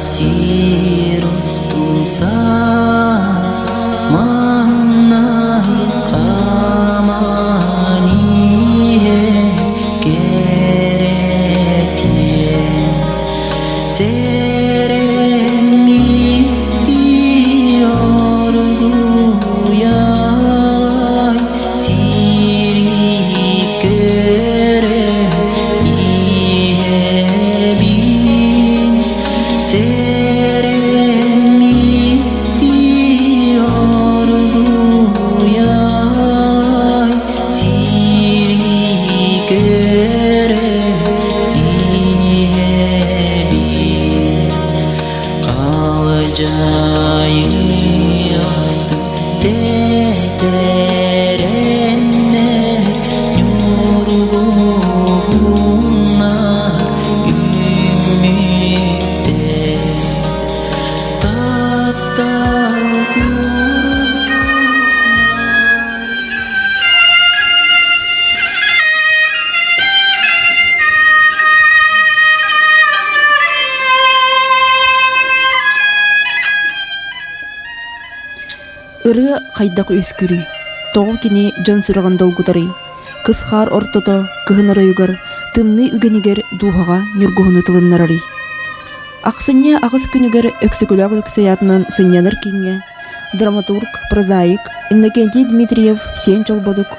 Sirostun sas manai kamani he keretien seremiti orguyai siri kere ihebin seremiti orguyai siri kere ihebin kalacağız derenler yorgunlar ümide taptal kurdular. Ыры хайдак өскүрү. Тоғы кини жон сұраған долгудары. Кысхар ортото кыһынарайыгар, тымны үгенигер дуһаға нүргуһуну тылыннарары. Ақсынне ағыз күнігер өксікүләг өксөятынан сыняныр кинге. Драматург, прозаик Иннокентий Дмитриев сен чолбодук.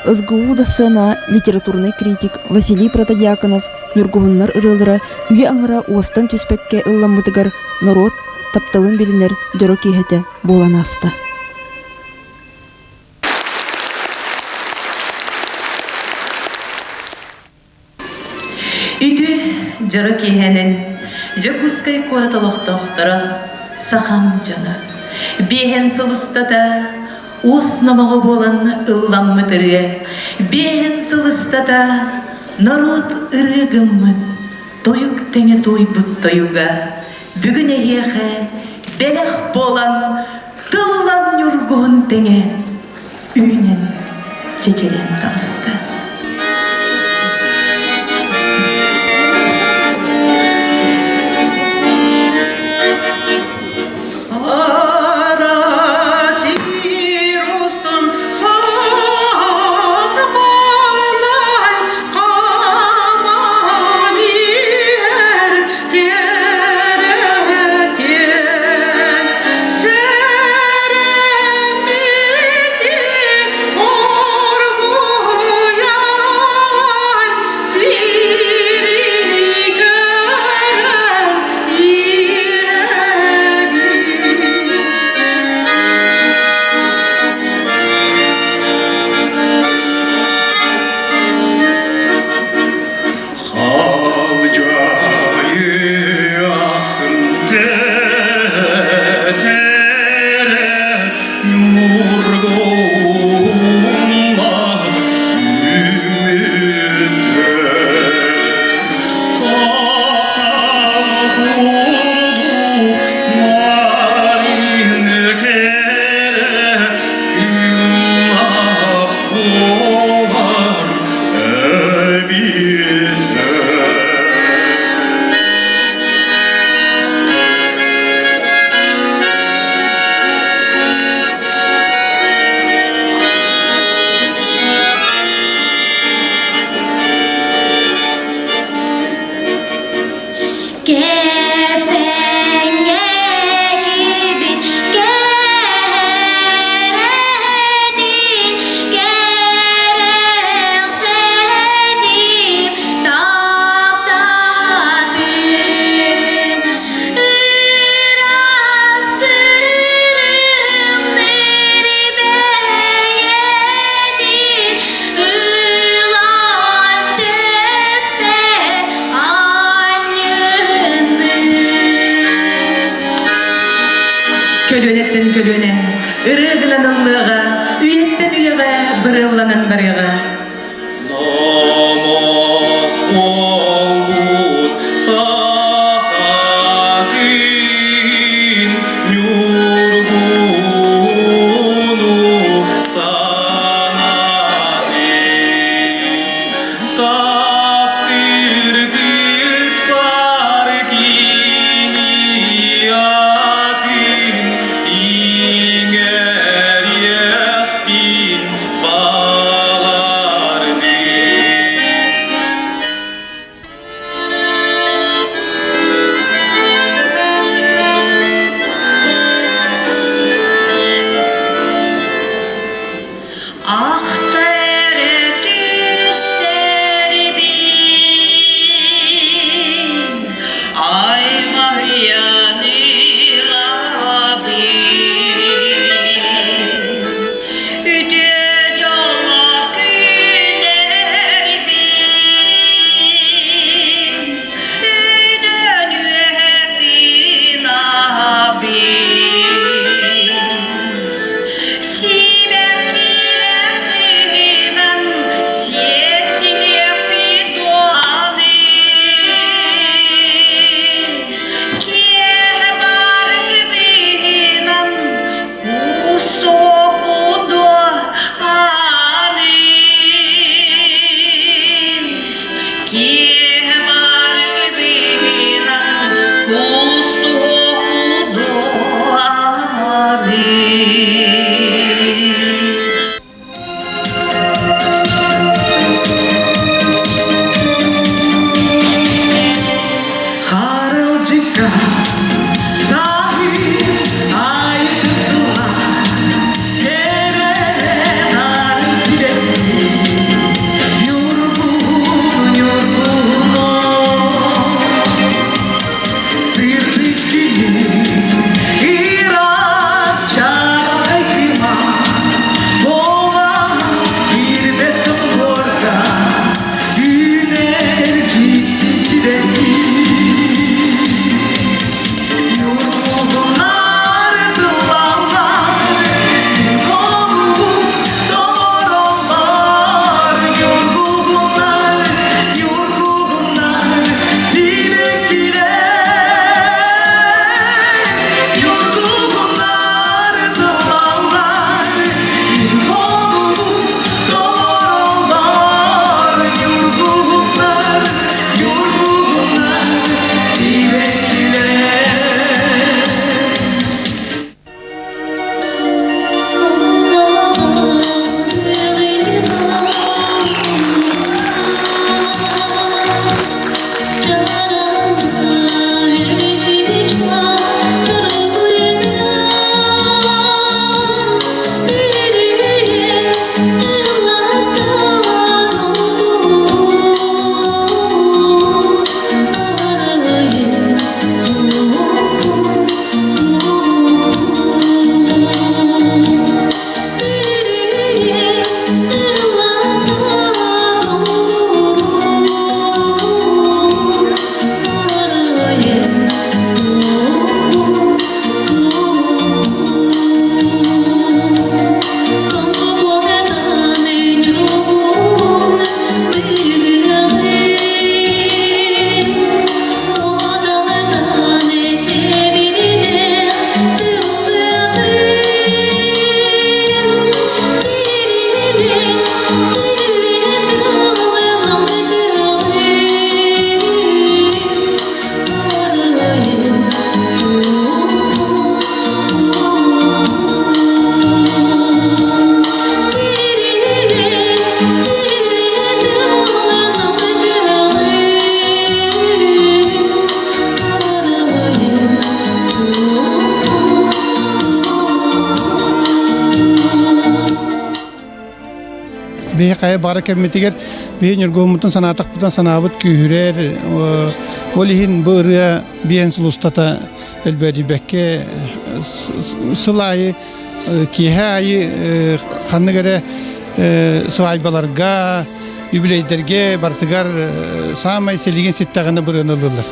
СГУ дасына литературный критик Василий Протодиаконов нүргуһуннар ырылыра үйе аңыра уостан түспекке ылламмытыгар народ тапталын билинер жoro киһете болан аста. Үтү жoro киһенин жокускай кораталохтохтора сахан жана бехен сылыстата ус намага болан ылламмытыры бехен сылыстата народ ырыгыммыт тоюк теңе тойбут тоюга бүгүн эхе белех болан тыллан юргуун теңе үйнен чечелен табысты. Көлөнеттен көлөне, ырыгынан ыллыға, үйеттен үйеға, бырылланан барыға. Takdir kız parkini Behe kaya bara kemmetiger behe nürgomutun sanatak butan sanabut kühürer olihin bırıya biyen sulustata elbedi bekke sılayı kihayı kanı göre sıvaybalarga übileyderge bartıgar samay seligin sittağını bırığını alırlar.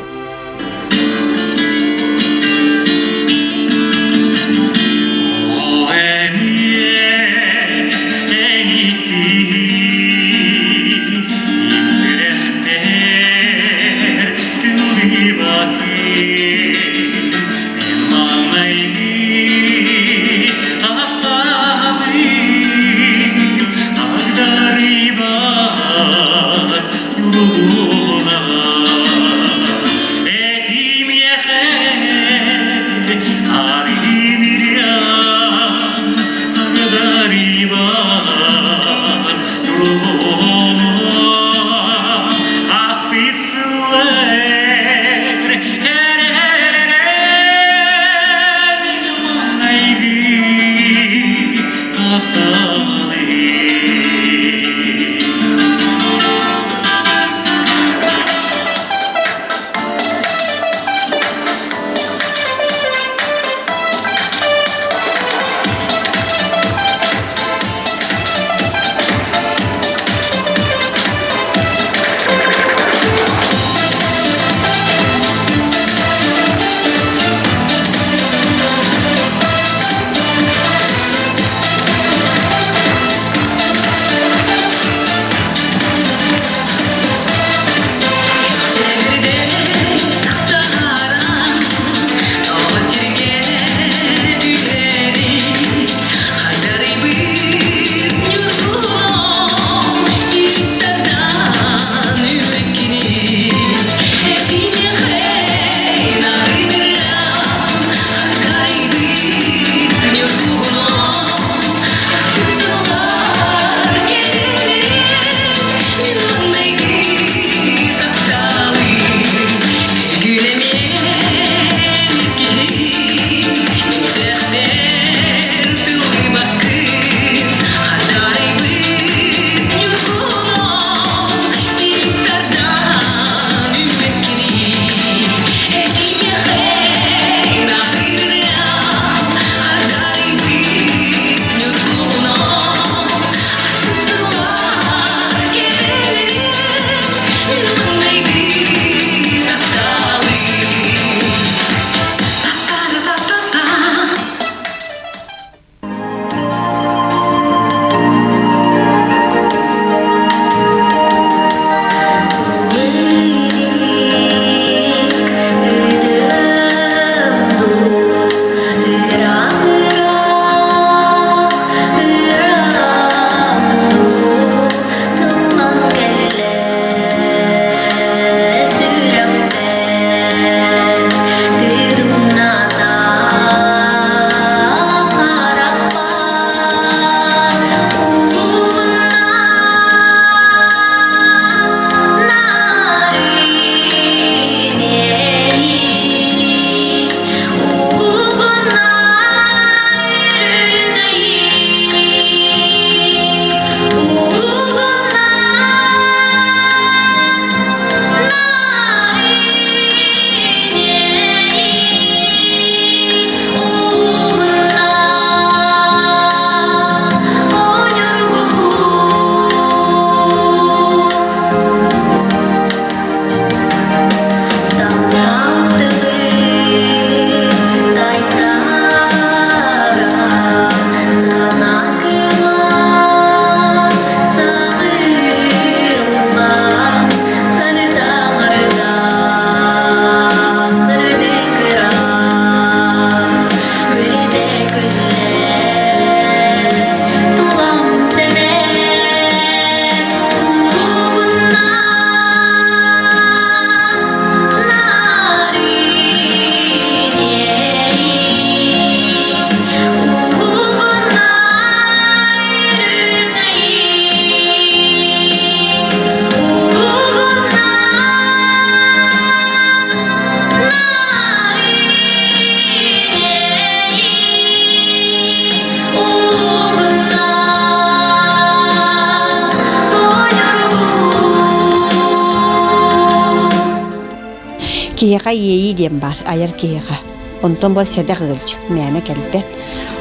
Kiyaka yeyi diyem var, ayar kiyaka. Ondan bu sedek gılcık, meyana kelbet.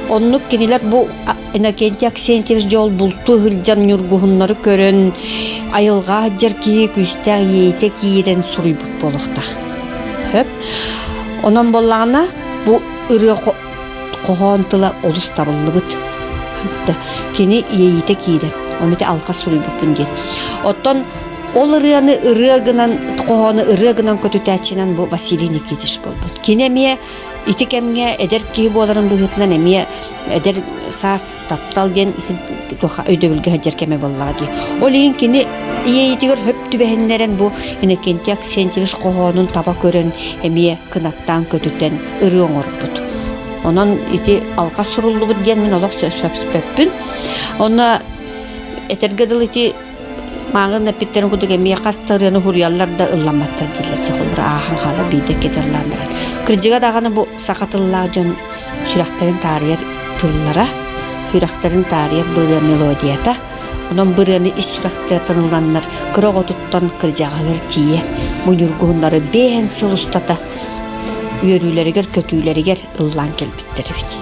Onluk kiniler bu Inokenti Aksentiyevich jol bultu hılcan yurguhunları körün, ayılga haccar kiyi küstağ yeyte kiyiren suruybut bolukta. Höp. Ondan bollağına bu ırı qoğantıla olus tabıllı bıt. Kini yeyte kiyiren. Onu da alqa suruybut bünden. Ottan ol ırıgınan, qoğanı ırıgınan kötütәçinen bu Vasily Nikitich bolbut. Kine miye İtikemge eder ki bu oların bıhıtından emiye eder sas taptal den toha ödebilge hacerkeme vallahi. Olinkini iyeydiyor höp tübehenleren bu Inokenti Aksentiyevich qoğonun taba körün emiye kınattan kötüten ırı oңorput. Ondan iti alqa surullu bu den min olaq söpsöpsöppün. Ona etergedil iti mağın nepitlerin kuduk emiye qastarını huriyallar da ıllamattır dilletri xulur ahın xala bide kederlanlar. Kırcıga dağını bu sakatıllığa can süreklerin tarihi tıllara, süreklerin tarihi bırı melodiyata. Ondan bırını iş sürekleri tanılanlar, kırığı tuttan kırcağalar tiye. Bu yurguğunları beğen sıl ustata, yörüleri gör, kötüleri gör, ıllan kelbitleri bit.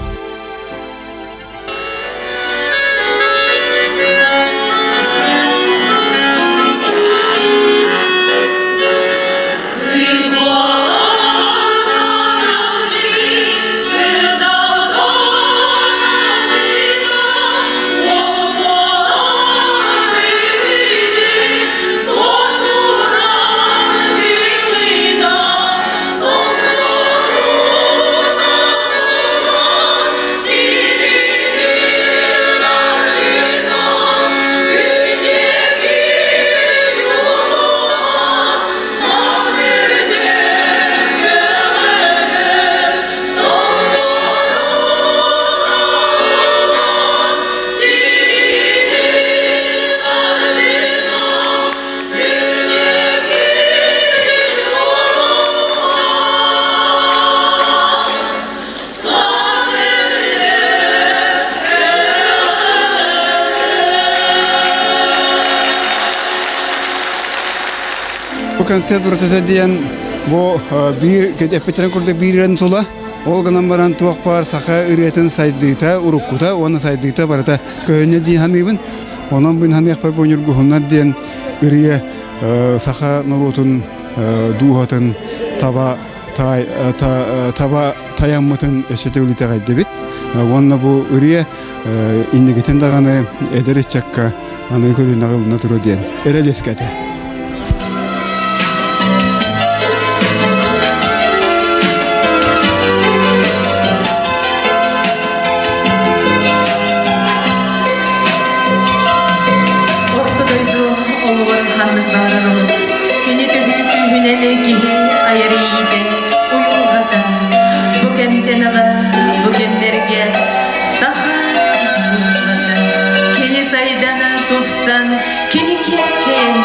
Bu konser urtata diyen bu bir epetren kurda biren tula olganan baran tuak par saka üretin saydıta urukkuta ona saydıta barata köyne di hanibin onun bin hanik pa bonur guhunlar diyen üreye saka nurutun duhatın taba tayammıtın eşetevlite gaydebit onna bu üreye indigetin dağını ederek çakka anı körün ağıl naturo diyen ereleskete. Kini saydana tupsan, kini keken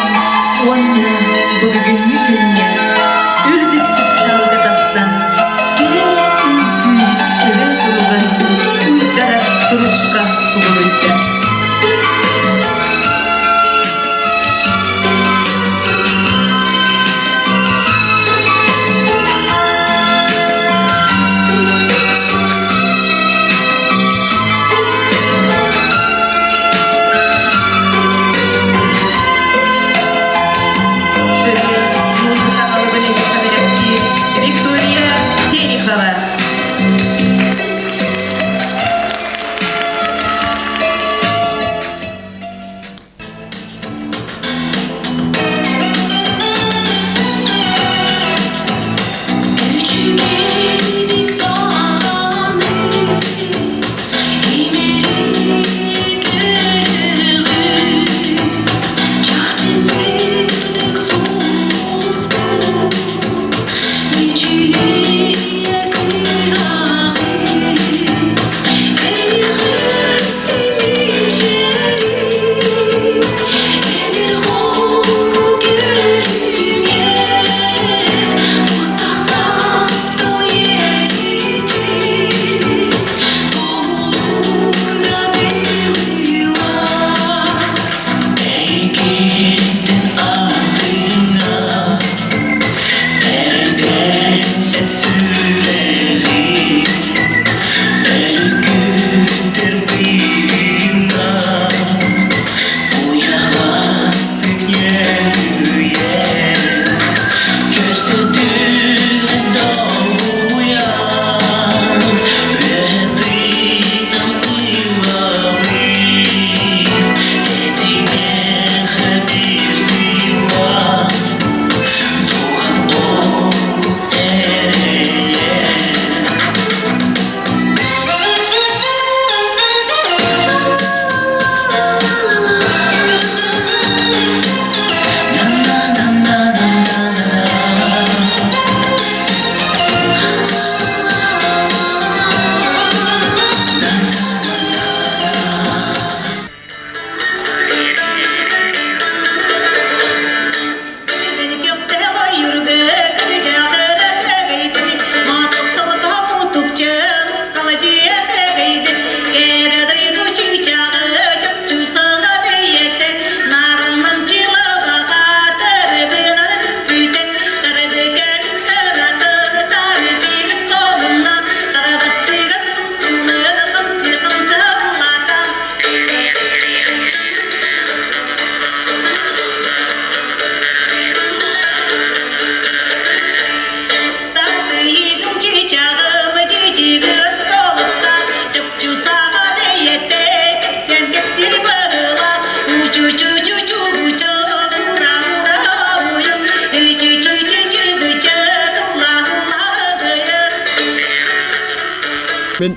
Ben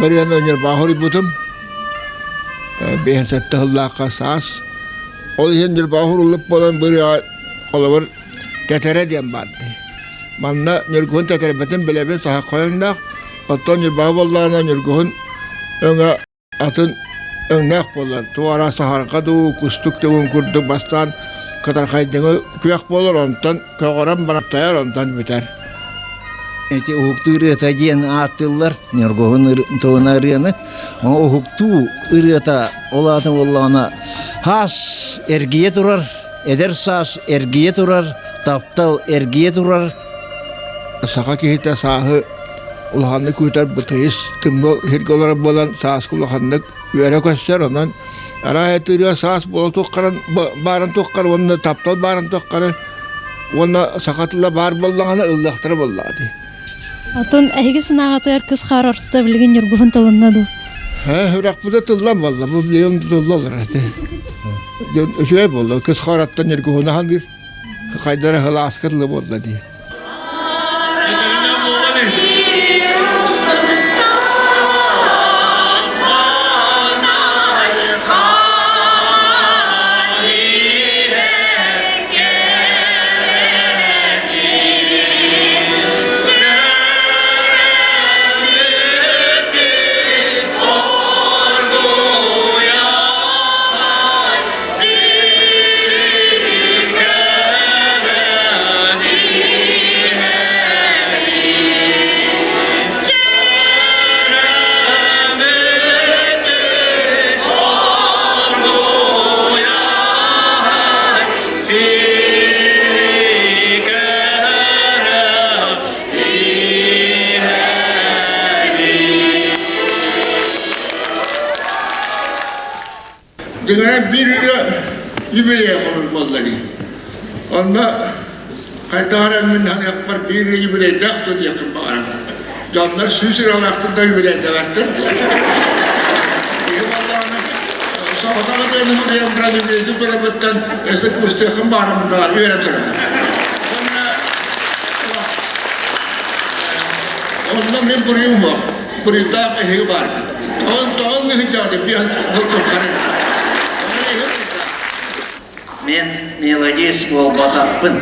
bariyan önce bahuri butum. Behen sattı hıllaka sas. O yüzden bahur olup olan bari kolavar tetere diyen vardı. Manna nürgün tetere beten bile ben saha koyundak. Attan nür bahur Allah'ına nürgün öne atın önek bolar. Tuara saharka du kustuk tevun kurduk bastan kadar kaydını kıyak bolar ondan kağıram banaktayar ondan biter. Эти ухуктыры таден аттылар, нергоһун тоонарыны, ухукту ырыта олатын боллана хас эргие турар, эдер сас эргие турар, таптал эргие турар. Saka kihita sahı ulahanlık kuytar bıtayız. Tımlı hirgolara bolan sahas kulahanlık üyere köşser ondan. Araya tırıya sahas bola toqqaran, baran toqqar, onunla taptal baran toqqarı. Onunla sakatıla bar bollağına ıllaqtırı bolladı. Атын әйге сынағатыр кыз қар ортыста білген жүргіфін тылынады. Hürak bu da tıllan valla, bu biliyon tıllanır. Şöyle boldu, kız karattan yerguhuna handir. Kaydara hıla askırlı boldu diye. Dengan bir jubileye olur vallahi. Onda kaydaran min hani akbar bir jubileye dağıtır yakın bağıram. Canlar süsür alaktır da jubileye devettir. Eyvallahına sağdağı benim oraya biraz jubileye durabıttan esek müstehkim bağıram da öğretirim. Onda men burayım var. Burayı da ehi var. Doğal hicade bir an halkı karın. Men melodis bol bataqpın.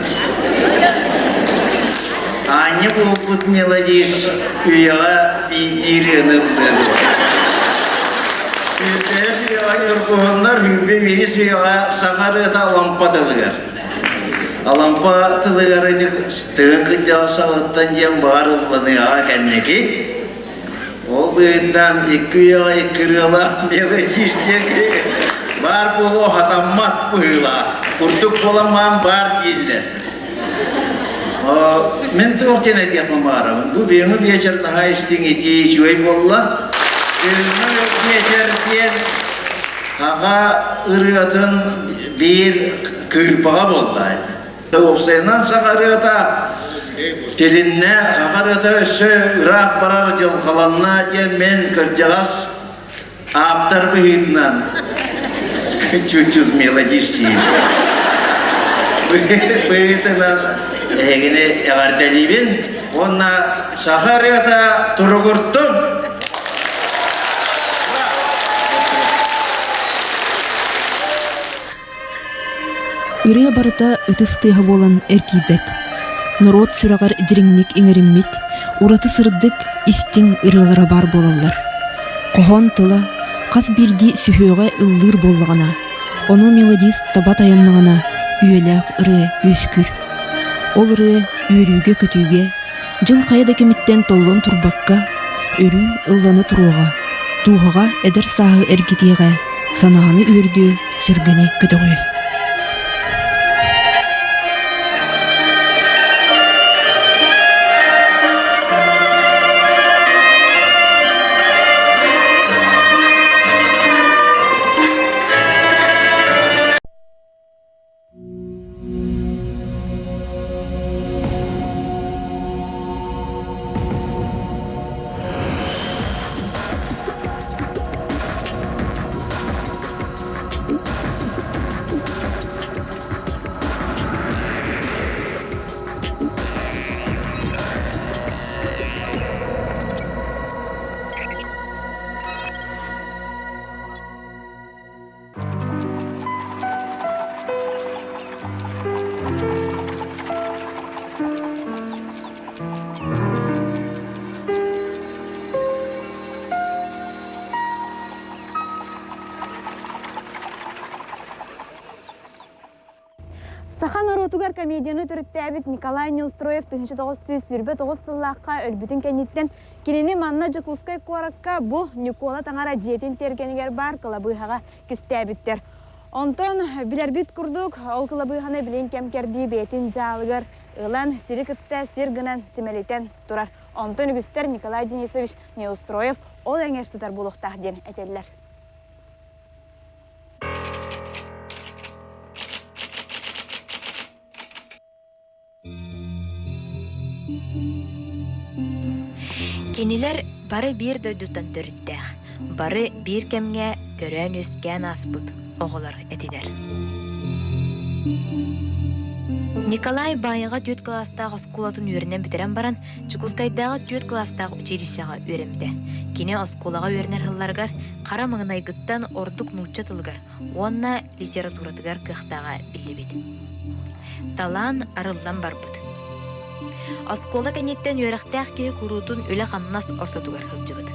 Anne bolput melodis üyağa bidirenipdir. Üter üyağa yorgunlar hübbe veris üyağa sakarıta lampadılıgar. Lampadılıgar edik stığın kıcağı salattan jem barıllanı ağa kenneki. O bıyından iki üyağa ikiriola melodis diye bar bulu hatammat buyla, kurduk bulamam bar değiller. Men tohçenet yapamaram. Bu benim geçer daha istin eti çöy bolla. Benim geçer diyen ağa ırıatın bir kırpağa bollaydı. Tavuksenan sakarıata dilinne sakarıata össe Irak barar jılkalanna diye men kırcağız aptar bihidnan. Чуть-чуть мелодичный. Поэтому эгене эгардалибин, онна сахарыта тургурттум. Ирия барыта ытыстыга болан эркийбет. Народ сүрагар дириңник иңериммит, ураты сырдык истиң ырылара бар болалар. Кохон тыла Қас бірді сүхөға ыллыр боллағана, оны мелодист табат аяннағана үйеләқ ұры өскүр. Ол ұры үйрүүге көтүүге, жыл қайда кеміттен толлон турбаққа, өрі ылланы тұруға, туғаға әдір сағы әргетеға, санағаны үрді сүргені көтіғі. Тугар комедияны түріттәбіт Николай Неустроев 1900 сүрбе 9 сыллаққа өлбүтін кәнеттен кенені манна Жакускай коракка бұ Никола таңара жетин тергенігер бар кылабыйхаға кістәбіттер. Онтон білербіт күрдік, ол кылабыйханы білен кәмкерді бетін жалығыр. Илан сирикітті сиргінен симелетен тұрар. Онтон үгістер Николай Денисович Неустроев ол әңерсітер болуқтақ ден әтелілер. Кенилер бары бир дөйдүттан төрүттәх, бары бир кемге көрөн өскән аспыт оғылар әтидер. Николай байыға 4 класстағы осколатын үйрінен бітерен баран, Чукускайдағы 4 класстағы училищаға үйрімді. Кене осколаға үйрінер хылларғар, қара маңынайгыттан ордық нуча тылғар, онна литературатығар кықтаға білі бет. Талан арылдан бар бұд. Оскола кәнеттен үйрақтақ кеге күрутын өлі қамнас ортатығар хылжығыд.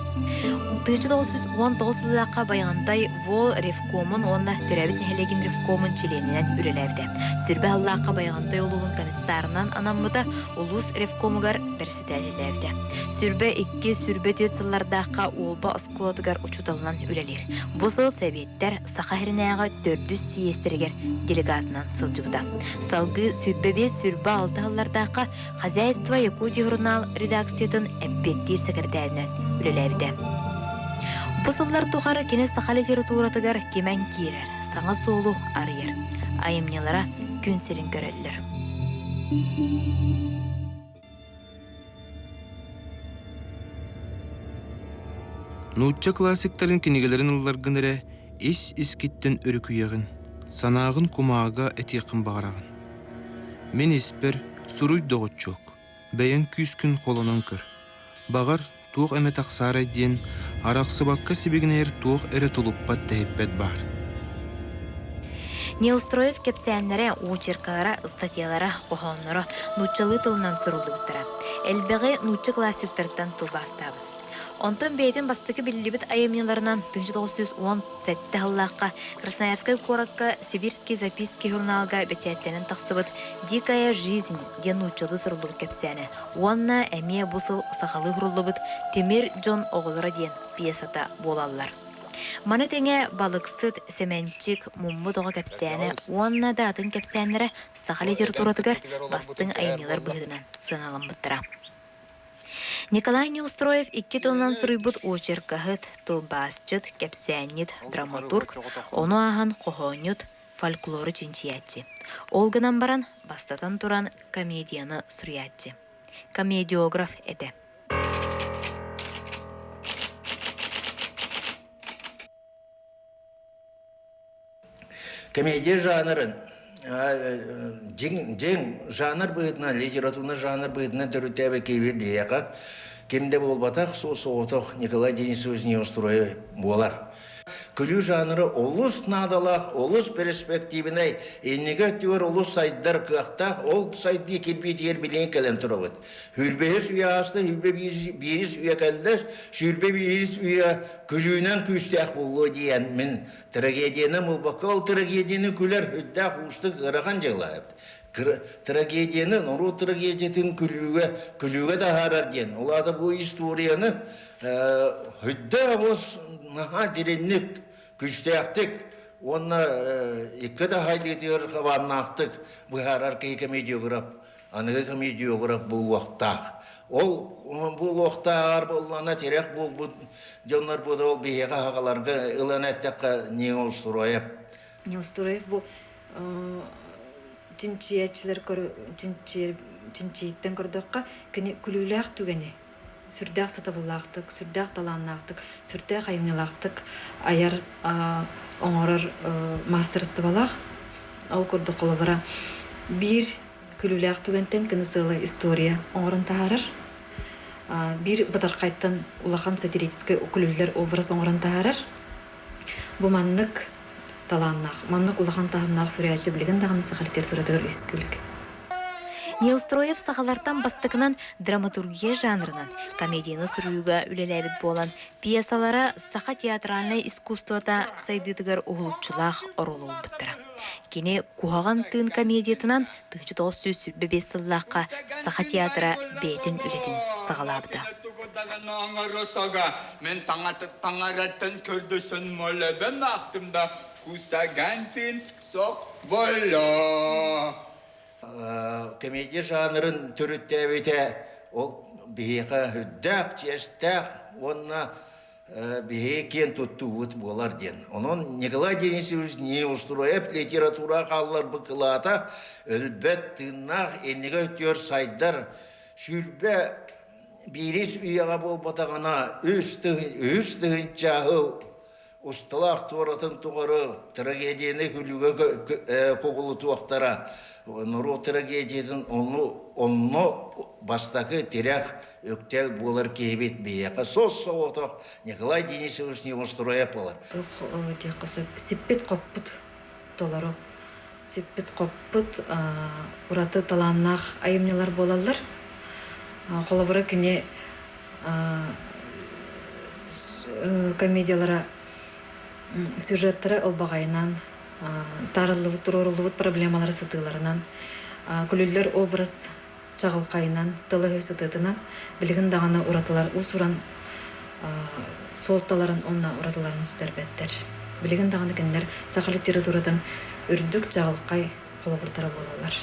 1919 жылаққа байғандай Вол Ревкомын онна түрәбіт нәхелеген Ревкомын чиленінен үреләвді. Сүрбе аллаққа байғандай олуғын комиссарынан анаммыда Улус Ревкомығар бірсетәліләвді. Сүрбе 2 сүрбе 4 сыллардаққа олба осколадығар учуталынан үрелер. Бұл сыл сәбеттер Сақахиринаяға 400 сиестергер делегатынан сылжыбыда. Салғы сүрбе 5 сүрбе 6 сыллардаққа Хозяйство Якутия журнал редакциятын әппеттер секретарінен үреләвді. Бұсыллар тұғары кене сақа литературатығар кемен кейрер, саңа солу арыйыр. Айымнелара күн серін көрелілер. Нутча классиктарын кенегелерін ұлларғын әрі ис-искеттен өрікүйеғін, санағын кумаға әтеқін бағарағын. Мен еспер сұруй доғыт жоқ, бәйін күйс күн қолынан кір. Бағар туық әмет ақсар әден, арақсыбаққа себегінер туық әрі тұлыппат тәйіппет бар. Неустроев кепсәнләре учеркалара, статьялара, қоғанлары нучалы тылынан сұрылды бұттыра. Әлбәғі нучы классиктардан тыл бастабыз. Онтан бейтін бастықы білілібіт айымнеларынан 1917 ғыллаққа Красноярскай коракка Сибирский записки журналға бәчәттенін тақсыбыт «Дикая жизнь» ден нучалы сұрылды кепсәні. Онна әме бұсыл сақалы ғырылыбыт Темир Джон оғылыра ден пьесата болалар. Маны теңе балықсыт, сәмәнчик, мумбы тоға кәпсәне, онна да атын кәпсәнлері сақа литературатығар бастың айымнелар бұғыдынан сыналым бұттыра. Николай Неустроев 2 тылынан сұрыйбыт очеркахыт, тылбасчыт, кәпсәнет, драматург, оны ағын қоғонют, фольклоры чинчиятчы. Олғынан баран бастатан туран комедияны сұрыятчы. Комедиограф әді. Комедия жанрын жең жанр бұйытына, литературны жанр бұйытына түрітәбі кейбір дейяқа, кемде болбатақ соғытық Николай Денисович Неустроев болар. Күлі жанры олыс надалақ, олыс перспективінай, енеге түвер олыс сайддар қақтақ, ол сайды келбейт ер білен кәлін тұрығыд. Хүрбейіс үйе асты, хүрбе бейіс үйе кәлдіс, хүрбе бейіс үйе күлінен күстәқ болу дейін мен трагедияны мұлбаққа, ол трагедияны күлер үддәқ ұстық ғыраған жағылайып. Трагедияны, нұру трагедиятын күліге дағарар дейін. Олады бұл историяны үддәқ ұс наға дереннік, күштәқтік, оны екі да хайлетер қабаннақтық бұхарар кей комедиограф, анығы комедиограф бұл уақытақ. Ол бұл уақытағар болғана терек бұл жонлар бұды ол бейеға хағаларға ұлан әттәққа Неустроев. Неустроев бұл жинчиятчылар жинчиеттен көрдіққа күліләқ түгені. Сүрдәқ сатабыллақтық, сүрдәқ таланнақтық, сүрдәқ айымнелақтық, аяр оңырыр мастерсты балақ, ол көрді қолы бара. Bir күліләқ түгентен кінісілі история оңырын тағарыр. Bir бұтарқайттан улақан сатирический күлілдер образ оңырын тағарыр. Бұл маннық таланнақ, маннық улақан тағымнақ сүрәчі білген дағаны сақалитер сұрадығыр үскілік. Неустроев сахалартан бастыкынан драматургия жанрынан комедияны сүрүүгө үлелебит болан пьесалара саха театральное искусствота сайдытыгар угулуччулах оролуу буттара. Кини кухаган тыын комедиятынан 1935 сыллаққа саха театра бетин үлетин сагалабыда. Мен таңараттан көрдөсөн молебен ақтымда кусагантин сок боло. Комедия жанрын түріттәбеті ол бейіға хүддәк, чештәк, онына бейікен тұттуыт болар ден. Onun Николай Денисович не устроеп литература қалылар бұқылата өлбәт тыңнақ енеге өттер сайдар шүрбә бейрес үйеға бол батағана өз тығын чағыл ұстылақ туаратын туғыры трагедияны күлігі көбілі туақтара нұру трагедиясын оны бастақы терек өктел болар кейбет бейеқа. Сос соғытық Николай Денисович не устроеп болар. Сиппет қоппыт толару. Сиппет қоппыт ұраты таланнақ айымнелар болалар. Қолабыра кіне комедиялара сюжеттері ылбағайынан, тарылыбыт, турорылыбыт проблемалары сытыларынан, күлілдер образ чағылқайынан, тылы өй сытытынан, білігін дағаны ұратылар, ұсуран солталарын онна ұратыларын үстәрбеттер. Білігін дағаны кендер сақалы литературадан үрдік чағылқай қолабыртары болалар.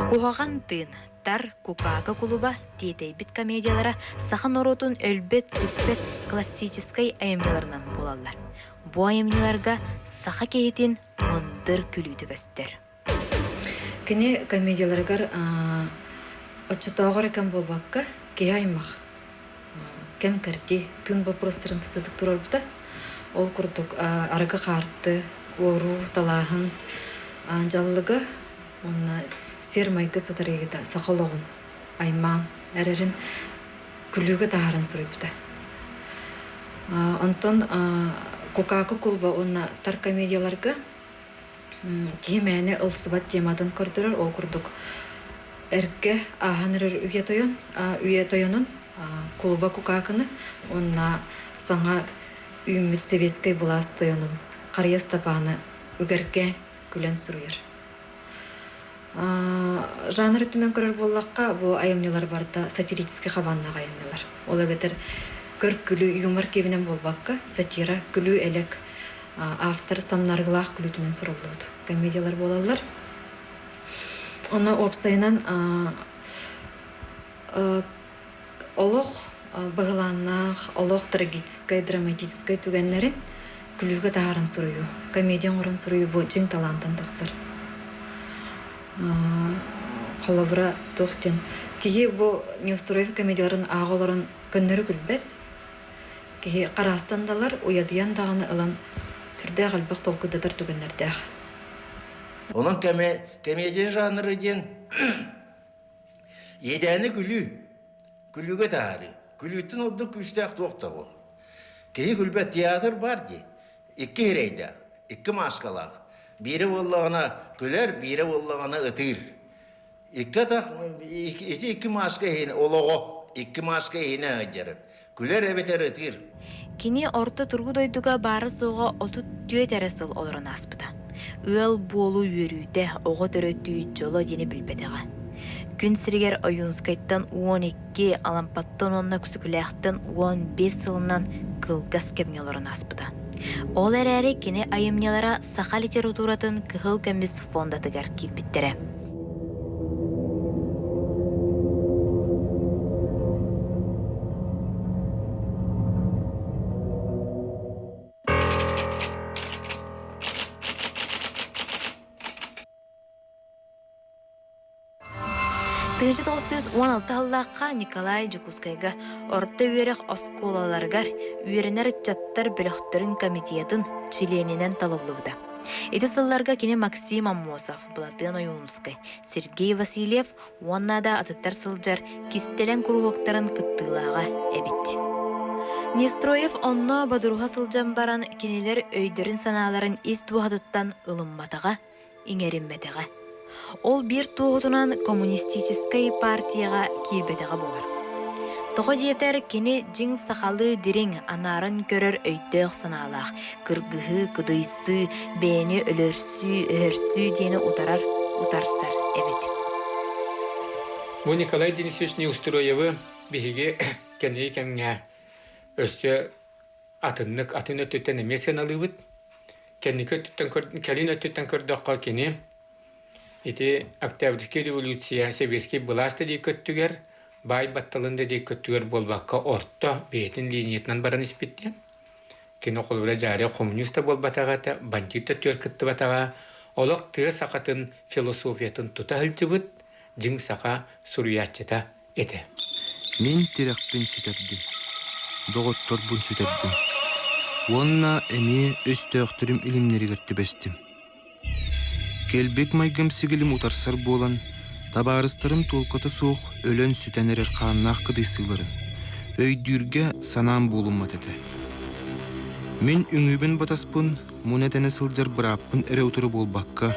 Кухаган тыын тар кукака клуба тиетейбит комедиялара сахан оротун өлбет сүппет классической айымнеларынан болалар. Бу айымнеларга саха кейтин мындыр күлүйті көстер. Кене комедияларгар отчутағыр екен болбаққа кей аймақ. Кем кәрді тын вопростарын сатыдық тұрар бұта. Ол күрдік арғы қарты, ору, талағын, жалылығы, онна сермайғы сатарығыда сақалығын, айман, әрерін күлігі тағарын сұрай бұта. Онтон кукакы күлба онна тар комедияларға кеймәне ұлсыбат темадан көрдірір. Ол күрдік әрге ағанырыр үйе тойонын күлба кукакыны онна саңа үйміт севескай бұлас тойонын қария стапаны үгерге күлен сұруыр. Жанр үттінен көрір болаққа бұл айымнелар барда сатирический қабаннағы айымнелар. Ол әбетер көр күлі юмор кебінен болбаққа сатира күлі әлек автор самнарғылақ күлітінен сұрылды. Комедиялар болалар. Оны опсайынан олық бұғыланнақ, олық трагическай, драматическай түгенлерін күлігі тағарын сұрыю. Комедиян ұрын сұрыю бұл жин талантын тақсыр. Қолабыра тоқтен. Кейі бұл неустроев комедияларын ағыларын көннері күлбәт. Кейі қарастандалар уядыян дағаны ылан сүрді қалбақ толкыдатар түгенлерді. Onun komedya janrı den yedeni gülüge tari. Gülütün oldu küçtek tokta bu. Keyi gülbe tiyatr var ki iki hereyde, iki maskalak. Biri vallağına güler, biri vallağına ıtır. İki maska hine oloğu, iki maska hine acırır. Güler ebeter ıtır. Kini orta turgu doyduga bары soğa otut tüet arasıl olurun aspıda. Ül bolu yürüyde oğa töröttüğü jolo deni bilbedeğe. Gün siriger Oyunskayttan 12 alampattan onna küsükülekten 15 yılından kılgas kemge olurun aspıda. Ol ereri kini ayımnyalara saha literaturatın kıhıl kömüs fondatıgar kirpittere. Тыгынчы 1916 жыллаққа Николай Жукускайга орта үйерек осколаларгар үйеренер чаттар бөлөктөрүн комитетын членинен талылыбыда. Эти сылларга кини Максим Аммосов, Блатын Оюнскай, Сергей Васильев, уаннада атыттар сылжар кистелен кругоктарын кыттылага эбит. Нестроев онно бадыруға сылжан баран кенелер өйдерін саналарын из туғадыттан ылымматаға, иңерінметеға. Ол бір туғытынан коммунистическай партияға кирбетеға болар. Тоғы диетер кені жин сақалы дирин анарын көрер өйдөк саналақ, кыргыхы, кыдыйсы, бәйіні өлөрсі дені утарсар эбит. Бу Николай Денисович Неустроевы биһиги кенеи кемге өссө атын өттүттен эмес каналыбыт. Келин өттүттен көрдөккө кени ити Октябрьский революция советский власты дей көттүгер, бай батталынды дей көттүгер болбакка орто бетин линиятынан баран испиттен. Кени колбура жары коммуниста болбатагата, бандитта төркытты батага, олық тыа сақатын философиятын тута хылчыбыт, жин сақа суруячыта эте. Мен терекпен сүтердім. Доғыттор бұн сүтердім. Онна әме өстөқтірім илимнерігер түбестім. Келбек майгым сигілім утарсар болан, табарыстарым толқыты соқ өлен сүтенерер қаннақ кыдайсыларын. Өйдүрге санам болынмат әті. Мен үңүбін батаспын, мұнетені сылжар бұраппын әрі ұтыры болбаққа,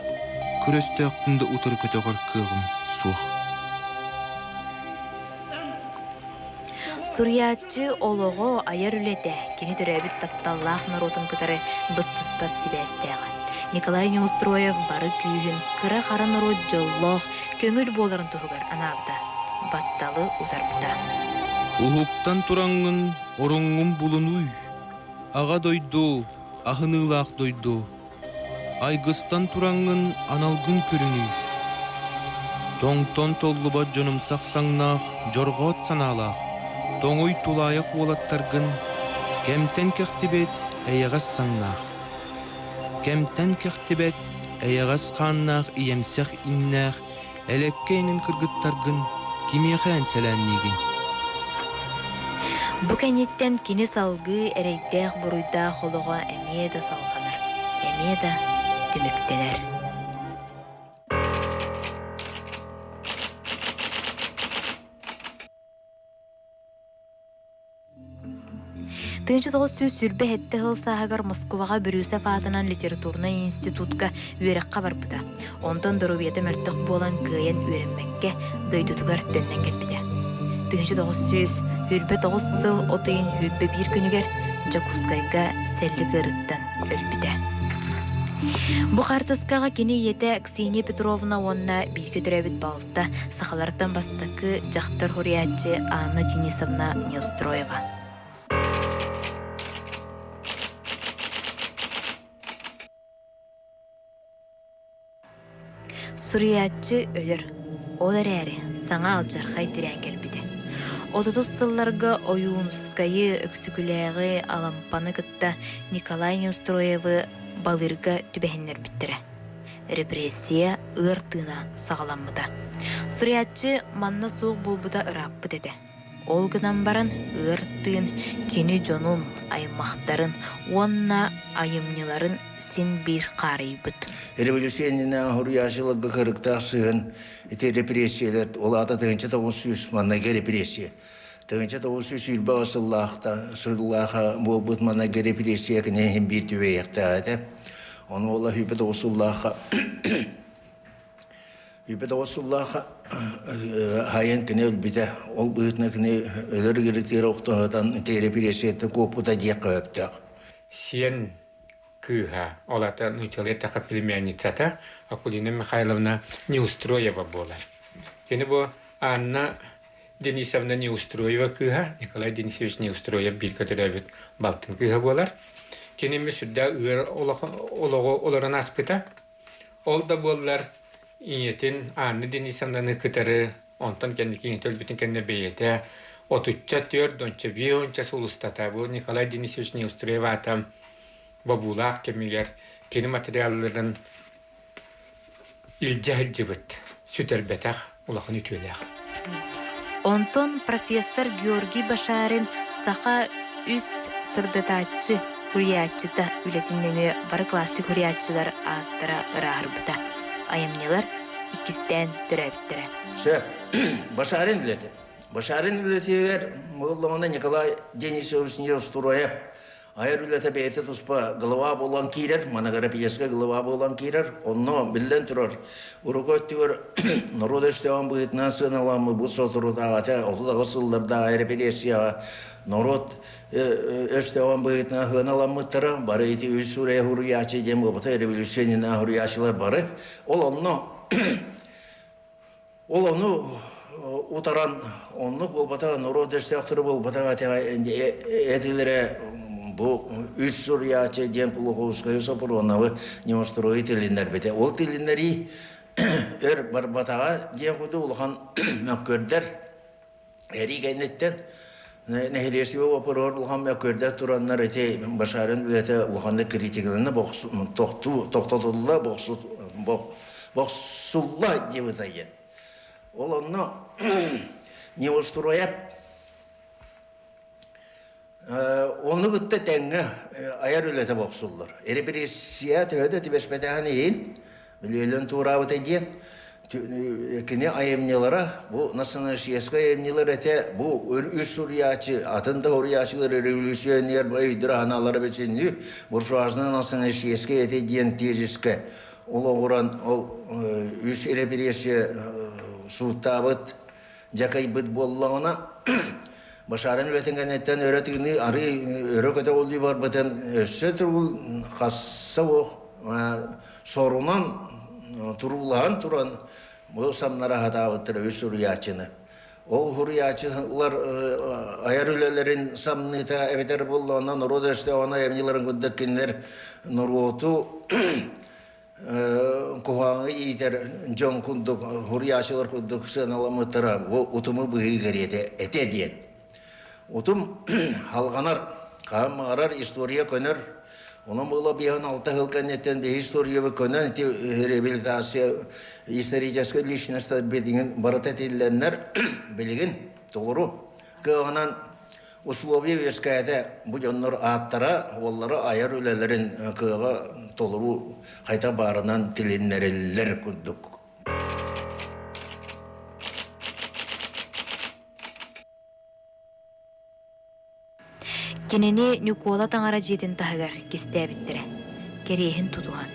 күрөстөқтінді ұтыры көтеғар кығым соқ. Сурьячы олығы айар үлеті, кені түрәбіт тапталлақ народын кытары бұстыспат сибәстеға. Николай Неустроев бары күйін, кыра қара народ жоллоқ, көңіл боларын тұғығар анабда, батталы ұтарбыда. Ұғықтан тұраңын, орыңын бұлынуй, аға дойду, ахынылақ дойду, айгыстан тұраңын, аналгын көріңі. Тоңтон толлыба жоным сақсаңнақ, жорғот саналақ, тоңой тулайық олаттарғын, кемтен кәқтібет, әйіғас саңнақ. Кемтен кәқтібет, әйіғас қаннақ, иемсәқ иннақ, әләккейнің кіргіттарғын, кемеғән сәләннегін. Бұ кәнеттен кені салғы әрейдәқ бұруйда қолыға әмеда салғанар, әмеда түміктелер. 1900 сүрбе хетте хыл сахагар Москвага Брюсов атынан литературный институтка үйрәккә барбыда. Ондан дөрүбияте мәртәк болан кыйын үйрәнмәккә дойдутугар төннән келбиде. 1900 үрбе 9 жыл отыйын үрбе bir күнүгер Жакускайга селлиге рыттан өлбиде. Бу картыскага кини ете Ксения Петровна онна бирге төрөбүт балта сахалардан бастакы жактар хуриячы Анна Денисовна Неустроева. Суриятчы өлөр. Олар әрі саңа алжархай тирен келбиде. 30 сылларга Оюнскайы өксүгүләгы алампаны кытта Николай Неустроевы балырга түбәһеннәр биттире. Репрессия ыртына сагаламмыда. Суриятчы манна суық булбуда ыраппы деде. Ол гынан баран ыртын, кини жонун, аймақтарын, онна айымныларын сен бір қарайбыд. Революционная хурияшылыгы кырыкта сыгын, эти репрессиялар, олата 1900 маннага репрессия. 1900 үлбі асыллақта, сырлаға болбыд маннага репрессия кіне хем бір түвейекті ады. Оны ола хүбіді осыллаға хайын кіне өлбіді, ол бұйтына кіне өлір керектері оқтығыдан репрессияты көпіда дейқі өптіғ. Сен кыха, олата нучалетаға племянницата, Акулина Михайловна Неустроева болар. Кені бұл Анна Денисовна Неустроева кыха, Николай Денисович Неустроев бір көтірәбіт балтын кыха болар. Кені ме сүрді үйір оларын аспыта. Ол да болар иетин Анна Денисовнаны кытары, онтан кәндекі өлбітін кәнде бейеті, 34-1 сулыстата бұл Николай Денисович Неустроева атам бабулақ кемелер, кені материалларын илжәл жібіт, сүтербетақ, улақын ütөләқ. Онтон профессор Георгий Башарин саха үс сырдатачы хуриятчыта үлетіннеңі бары классик хуриятчылар аттара ырағырбыта. Айымнелар икістен түрәбіттірі. Башарин біледі. Башарын үлетегер мұғылығына Николай Денисович Неустроев айыр үлеті бейті тұспа ғылыва болан кейрер, манағара пьеска ғылыва болан кейрер, онно білден тұрар. Урукөттігер Нұруда өстеуан бұғытынан сыналамы бұл сотырудағаты, олдағы сылларда айры пересияға Нұруд өстеуан бұғытынан ғыналамыттыры, бары еті өз сүрeye хұрыячы дем ғыбыта революционина хұрыячылар бары. Ол оны утаран онны болбата Нұруд өстеуқтыры болбата әтілері bu üç Suriyaçı diyem Kulukowskaya Soporonova Neostroy tilinler bete. Ol tilinleri barbatağa diyem kudu ulhan mökkörder. Eri gennetten nehiresi ve operor ulhan mökkörder turanlar ete başarın ülete ulhanlı kritiklerini toktadılla boksulla diyevitayı. Ol onu Neostroy'a onu gitti tenge ayar ülete boksullar. Eri bir siyat öde tibesbeten yiyin. Biliyorsun tuğravut ediyen. Kine ayemnilara bu nasıl şiyeska ayemnilar ete bu üç Suriyaçı atında Suriyaçılar revolüsyoner bayıdır analara beçenli. Burjuazının nasıl şiyeska ete diyen tejiske. Ola oran o üç eri bir suuttaabıt jakaybıt bollağına Başarın üretengenetten öğretini arı öğrete olduğu var baten sötürül hassa o sorunan turulahan turan bu samlara hatavatır Hürriyatçını. O Hürriyatçılar ayar ülelerin samnita eviter bulduğundan Nur'da işte ona evlilerin gıddakinler Nur'u kuhağı iyiter John kunduk Hürriyatçılar kunduk sanalamıtıra o utumu bıhı geriyete ete diyen. Otum halganar, kağımağarar, istoriya köner. Onun böyle bir an altı hılkanetten bir historiya ve köner. Rehabilitasya, историческая личность bildiğin barat edilenler bilgin, doğru. Kağınan условия veskayete bu canlar ağıttara, onları ayar ülelerin kığa doğru kayta bağırınan tilinlerler kurduk. Keneni Nikola tangara jeten tahagar kistebittere. Kerehin tutuhan.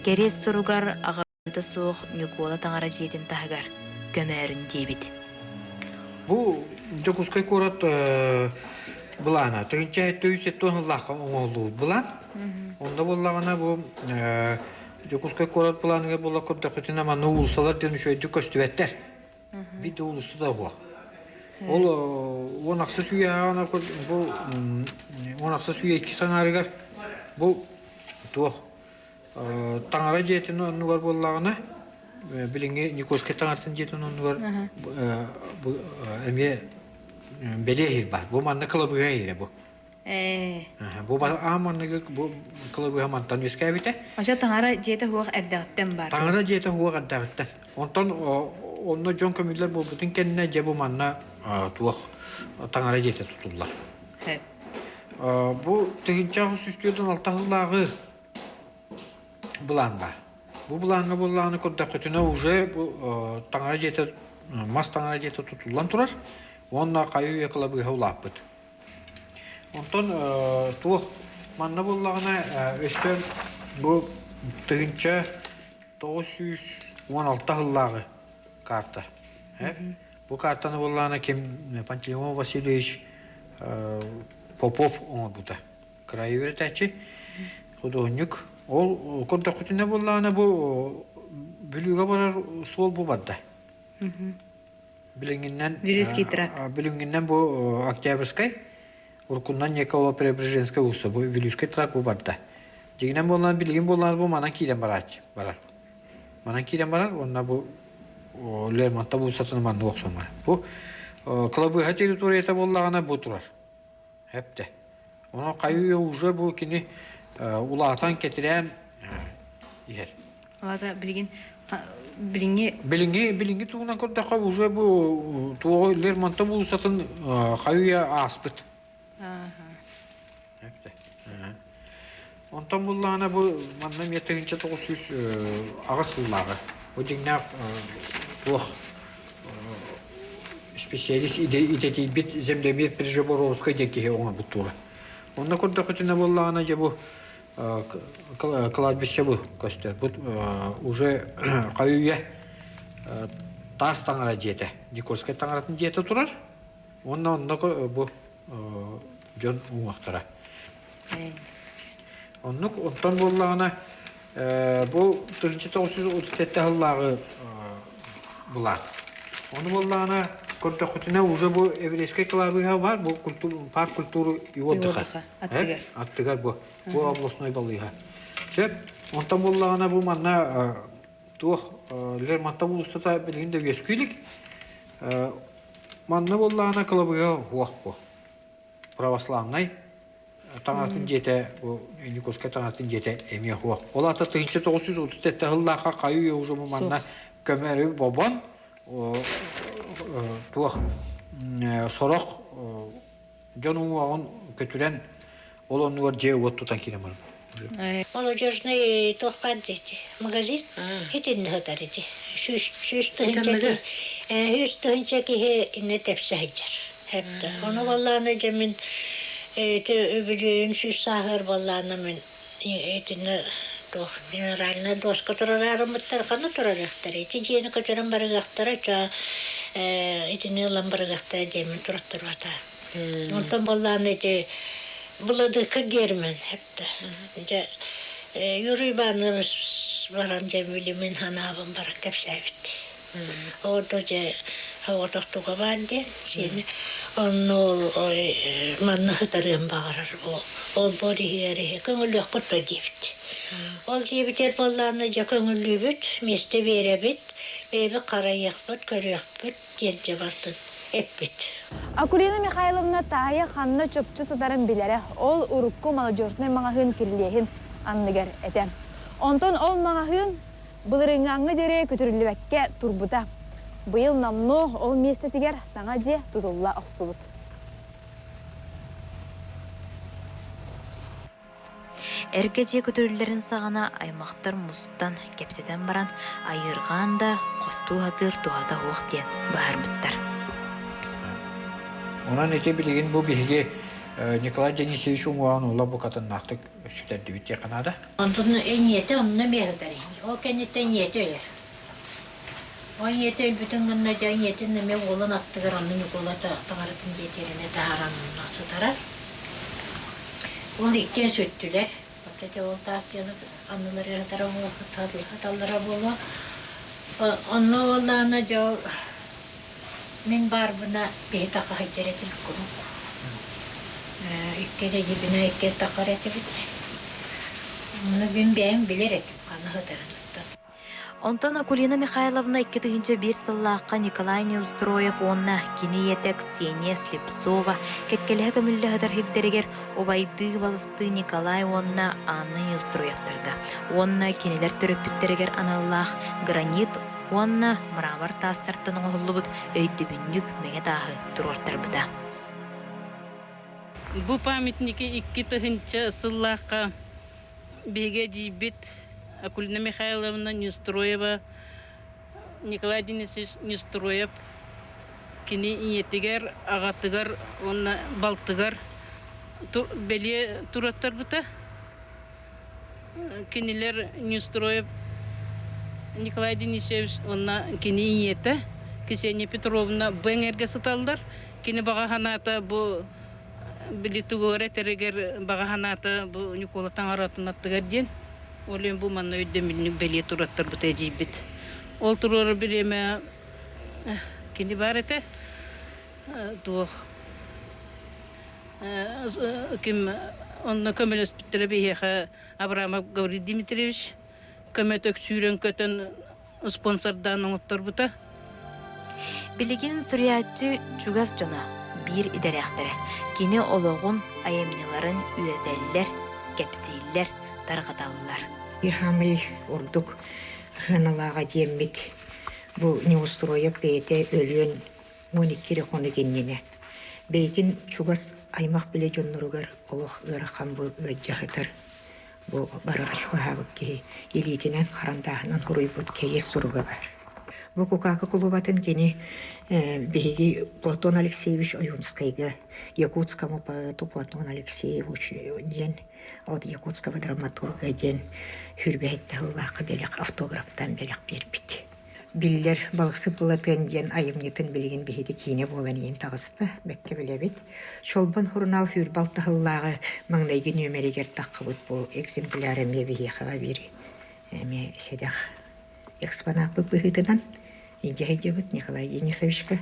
Keres sorugar ağırda soğuk Nikola tangara jeten tahagar gömerin debit. Bu Jokuskay korat bulana. Tönçe töyse tonlaqa oğlu bulan. Onda bollağına bu Jokuskay korat bulanıga bolla kodda kutina manu ulsalar demiş öydü köstüvetler. Bir de ulusu da bu. Ol onaksız üyağına bu onaksız üye iki sanarıgar bu tuğ tangara jetin onugar bollağına bilinge Nikoske tangartın jetin onugar bu emiye belehir var. Bu manna kılıbıya hire bu. Bu amanna bu kılıbıya mantan viskavite. Aşağı tangara jeta huak erdağıttan var. Tangara jeta huak erdağıttan. Ondan onu John Camiller bu bütün kendine cebu manna tuğ tangara jeta tutullar. Evet. Bu tehinca süstüyordan altahıllağı bulan var. Bu bulanı bulanı kodda kötüne уже bu tangara jeta mas tangara jeta tutullan turar. Onunla kayı yakala bir havlapıt. Ondan tuğ manna bullağına ösem bu tehinca 916 hıllağı karta. Bu kartanı bullağına kim Pantelimon Vasilyevich Popov onu bu da. Krayı öğreteci. Hudonyuk. Ol kodda kötüne bullağına bu bülüge barar sol bu badda. Bilinginden bu Октябрьской, Urkundan Никола Преображенская уса, bu Вилюшкай трак bu barda. Jiginen bolan bilgin bolan bu manan kiren barar. Manan kiren barar, onna bu Lermontta bu satın mandı oksun var. Bu Klabuha territoriyete bollağına bu turar. Hep de. Ona kayıyor уже bu kini ulatan getiren yer. Vada bilgin Bilingi tuğuna kodda уже bu tuğu Lermontta bu satın kayıyor aspıt. Hep de. Ondan bollağına bu manam yeterince 900 ağız hıllağı. O dinler tuğ специалист идетибит землемер Прижеборовска деки оңа бутула. Онна курда хотина боллагана же бу кладбище бу костер. Бу уже каюя тас таңара жете. Никольская таңаратын жете турар. Онна бу жон уңактара. Оннук оттан боллагана бу 1937 жылдагы булар. Оны боллагана курда хотина уже бу еврейский клубы бар, бу парк культуры и отдыха. Аттыгар бу областной балыга. Чеп, онтан боллагана бу манна тух Лермонтов улустата билгенде вескүлик. Манна боллагана клубыга хуак бу. Православный таңатын жете, бу Никольская таңатын жете эме хуак. Олата 1937 жылдагы кайы уже бу манна көмөрү бабан тух сорок жонуңуагын көтүрен олонугар же оттутан кинемар. Молодежный тоқпаддети магазин хитин хатарити. Шүш тынчаки инне тепсайжар. Хепта. Оны валланы жемин өбүлүн шүш сахар валланы мен этине тох генеральный доска турарымыттар кана турарактар. Эти жени көтөрөн барыгактар ча этине ламбарыгактар жемин тураттыр бата. Онтон валланы эти Буладыка гермен хепте. Юрий Иванович баран жемили мен ханабын барак кепсәбит. Орда же хаватақтуға банде, сені онны манна хытарым бағарар бұл. Ол бори хиярихи көңілі құтта дейбіт. Ол дейбітер болланы жа көңілі бүт, месте беребіт, бейбі қарайық бүт, көріқ бүт, жерде бартын. Акулина Михайловна тая ханна чөпчү сатарын билере, ол урукку молодежный маңахын кирлиехин анныгер эте. Онтон ол маңахын былырыңаңы дере көтүрүлүбекке турбута. Быйыл намну ол местетигер саңа же тутулла оксубут. Эргеже көтөрүлөрүн сагана аймактар мустан кепсетен баран айырган да костуу хатыр туада хуак ден баарбыттар. Онан эте билген бу биге Николай Денисович уңуан ула бу катыннактык сүтөрдү битте канада. Онтон эниете онны мегдери. О кенеттен ниете. О ниете бүтүн гынна жайетин неме болон аттыгар анны Николай тагарын жетерене тааранын сатара. Ол иктен сөттүлер. Бакете ол таасыны аннылар яратара хаталлара боло. Онно олана жол мен барбына бетака хajjaretil konu. İkkede jibine ikke takaretil. Onu ben bilerek kana hataranıkta. Онтон Акулина Михайловна 2-1 сыллааққа Николай Неустроев, онна Киниетек, Ксения Слепцова, кеккелеге көмілі ғадар хиддерегер обайды балысты Николай онна Анна Неустроевтарға. Онна кенелер төрөппіттерегер аналлақ гранит, онна мрамор тастартының оғылыбыт өйді бүннік мәне дағы тұрортар бұда. Бұл памятники 2 сыллааққа беге жибет Акулина Михайловна Неустроева, Николай Денисович Неустроев, кини иетигер, агатыгар, онна балтыгар, беле тураттар бута. Кинилер Неустроев, Николай Денисович, онна кини иете, Ксения Петровна бэнгерге саталдар, кини багаханата бу билетугоре терегер багаханата бу Никола таңаратын аттыгар ден. Олен бу манна өйдемилник беле тураттар бута жибит. Ол турары биреме кини бар эте. Тух. Ким онна көмөлөс биттере бейха Абрамов Гаврий Дмитриевич көмөтөк сүйрөн көтөн спонсордан оңоттор бута. Билеген сүриятчы Чугас жона бир идеряхтары. Кини ологун айемнеларын үйрөтеллер, кепсийлер, таргаталлар. Ихамый урдук хыналага жеммит. Бу Неустроев бейте өлүөн 12 кону кеннене. Бейтин Чугас аймак биле жонноругар олох ырахам бу ыджахытар. Бу барара шухабыкки илитинен карандахынан хуруйбут кейес суруга бар. Бу Кукака Кулуватын кини биһиги Платон Алексеевич Оюнскайга, якутскому поэту Платон Алексеевич ден, от якутского драматурга ден хүрбәйтті ғыллақы белек автографтан белек бербит. Биллер балықсы бұлатын ден айымнетін білген биһиди кейіне болан ең тағысты, бәкке білебет. Шолбан хурнал хүрбалты ғыллағы маңнайғы нөмерегер таққыбыт бұл экземпляры ме бейеқыға бері. Ме седақ экспонат бұл бұғытынан идея-идея Николай Денисовичка.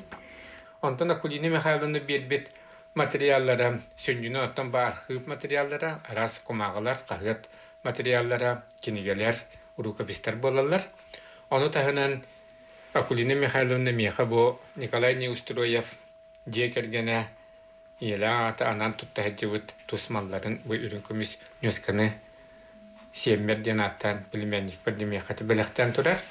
Онтон Акулина Михайловна бербет материаллары, сөндүнө оттон бар хып материаллары, арас комағылар, қағыт материаллары, кенегелер, урукабистер болалар. Оны тағынан Акулина Михайловна меха бу Николай Неустроев жекергене ела ата анан туттахыджыбыт тусмалларын бу үрін көміс нөскіні семмерден аттан білменник бірді мехаты біліқтен тұрар.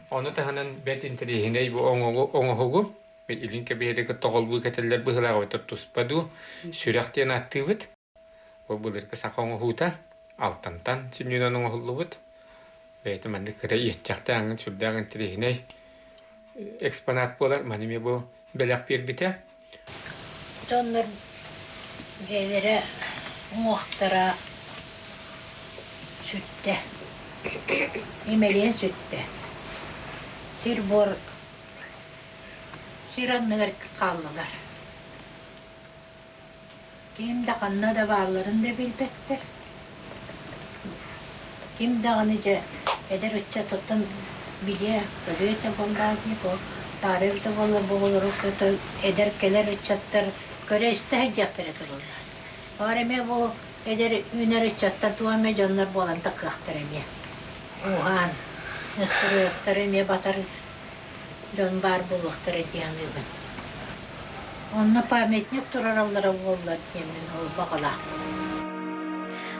Оны тағынан бәт интерегіней бу оңығығу илинке бейдегі тоғылбу кәтелер бұғылағы өтір туспаду сүрәқтен атты бұд. Бұл бұлырғы сақы оңығуыта алтантан сүннен оңығылы бұд. Бәйті мәнді кірі еттіқті аңын сүрдәғын интерегіней экспонат болар. Мәнеме бұл бәләқ бербіте. Тоннар бәйлері оңықтыра сүтті. Емелен сүтті. Сирбор Сираннығыр қалылар. Кем дағанна да барларын да білбеттер. Кем дағаны же әдір үтчі тұттын біле, көрі өте болдағы бұл. Тары өте болыр өте әдір келер үтчаттар көрі үсті әдіяқтар өте болар. Бар әме бұл әдір үйнер үтчаттар туаме жанлар боланда қықтар әме. Оған, нүстірі өттар әме батар Дон бар бұлықтыр етең үйін. Онына памятник тұраралары олар темін ол бағыла.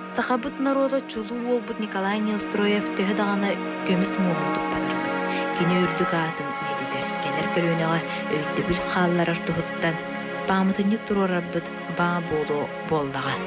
Сахабыт народа чулу олбыт Николай Неустроев төһі дағаны көміс мұғын тұппадыр бұд. Кені үрдік атын үйедідер. Келер көлөнеға өйді біл қалылар артығыттан. Памытынник тұрарар бұд ба болу болдаға.